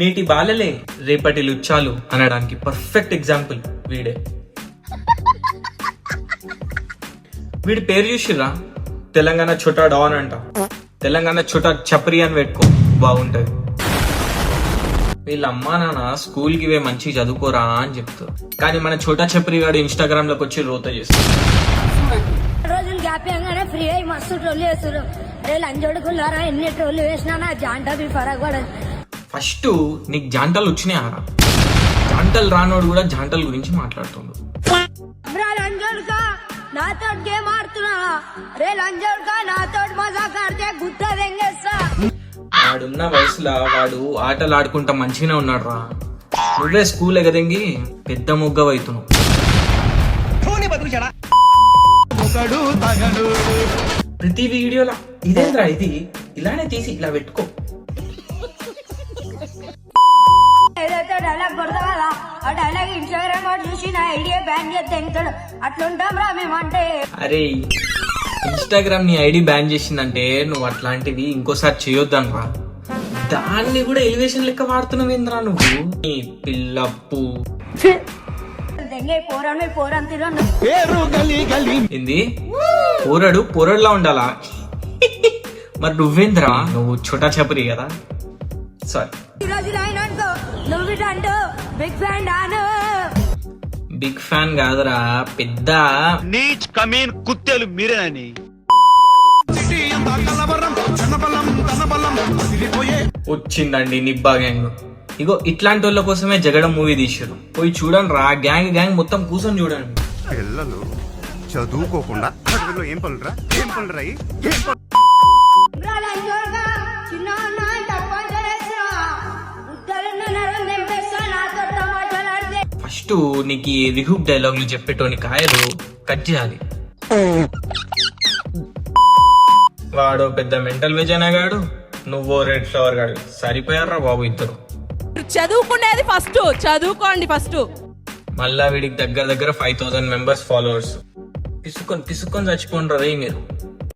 నేటి బాలలే రేపటి లుచ్చాలు అనడానికి పర్ఫెక్ట్ ఎగ్జాంపుల్ వీడే. వీడి పేరు చూసిరా, తెలంగాణ ఛోటా డాన్ అంట. తెలంగాణ ఛోటా చప్రి అని పెట్టుకో, బాగుంటది. వీళ్ళ అమ్మా నాన్న స్కూల్ కి వే మంచి చదువుకోరా అని చెప్తారు, కానీ మన ఛోటా చప్రి వాడు ఇన్స్టాగ్రామ్ లోకి వచ్చి రోత చేస్తారు. రోజులు గ్యాప్ ఇవ్వగానే ఫ్రీ అయ్యి మస్తు ట్రోల్ చేస్తారు. లంజోడుకున్నారా, ఎన్ని ట్రోల్ వేసినా నా జాంటా బి ఫరక్ పడదు. ఫస్ట్ నీకు జాంటలు వచ్చినాయారా? జాంటలు రానోడు కూడా జాంటల గురించి మాట్లాడుతుండు. లంజోడుకా నాతో గేమ్ ఆడుతున్నా, రే లంజోడుకా నాతో మజాక్ ఆడితే గుట్ట తెంగేస్తా. వాడున్న వయసులో వాడు ఆటలు ఆడుకుంటా మంచిగానే ఉన్నాడు రా. నువ్వే స్కూల్ ఎగదెంగి పెద్ద ముగ్గవైతున్నావు. ప్రతి వీడియోలా ఇదేంద్రా ఇది, ఇలానే తీసి ఇలా పెట్టుకో. ఏదైతే డైలాగ్ కొడతా కదా, ఆ డైలాగ్ ఇన్స్టాగ్రామ్ వాడు చూసి నా ఐడియా బ్యాన్ చేస్తే తెంగుతాడు. అట్లుంటాం రా మేమంటే. అరే ఇన్స్టాగ్రామ్ నీ ఐడి బ్యాన్ చేసిందంటే నువ్వు అట్లాంటివి ఇంకోసారి చేయొద్దాను రా. దాన్ని కూడా ఎలివేషన్ లెక్క వాడుతున్నావు ఏంద్రా నువ్వు, నీ పిల్లప్పు. ఏంది పోరడు పోరడులా ఉండాలా? మరి నువ్వేంద్రా, నువ్వు ఛోటా చపరి కదా. సారీ, బిగ్ ఫ్యాన్ కాదురా, పెద్ద నీచ్ కమీన్ కుత్తేలు మీరేనని. వచ్చిందండి నిబ్బా గ్యాంగ్. ఇగో ఇట్లాంటి వాళ్ళ కోసమే జగడం మూవీ తీసారు, పోయి చూడండి రా. గ్యాంగ్ గ్యాంగ్ మొత్తం కూర్చొని చూడండి. పిల్లలు చదువుకోకుండా ఏం పనులురా, ఏం పనులురా? ఫస్ట్ నీకు ఈ రిహూప్ డైలాగులు చెప్పేటోని కాయలు కట్ చేయాలి. వాడు పెద్ద మెంటల్ విజయనగాడు, నువ్వో రెడ్ ఫ్లవర్ గాడు, సరిపోయారా బాబు ఇద్దరు. చదువుకునేది ఫస్ట్, చదువుకోండి ఫస్ట్. మళ్ళా వీడికి దగ్గర 5000 మెంబర్స్ ఫాలోవర్స్. పిసుకొని చచ్చిపోండి రే మీరు.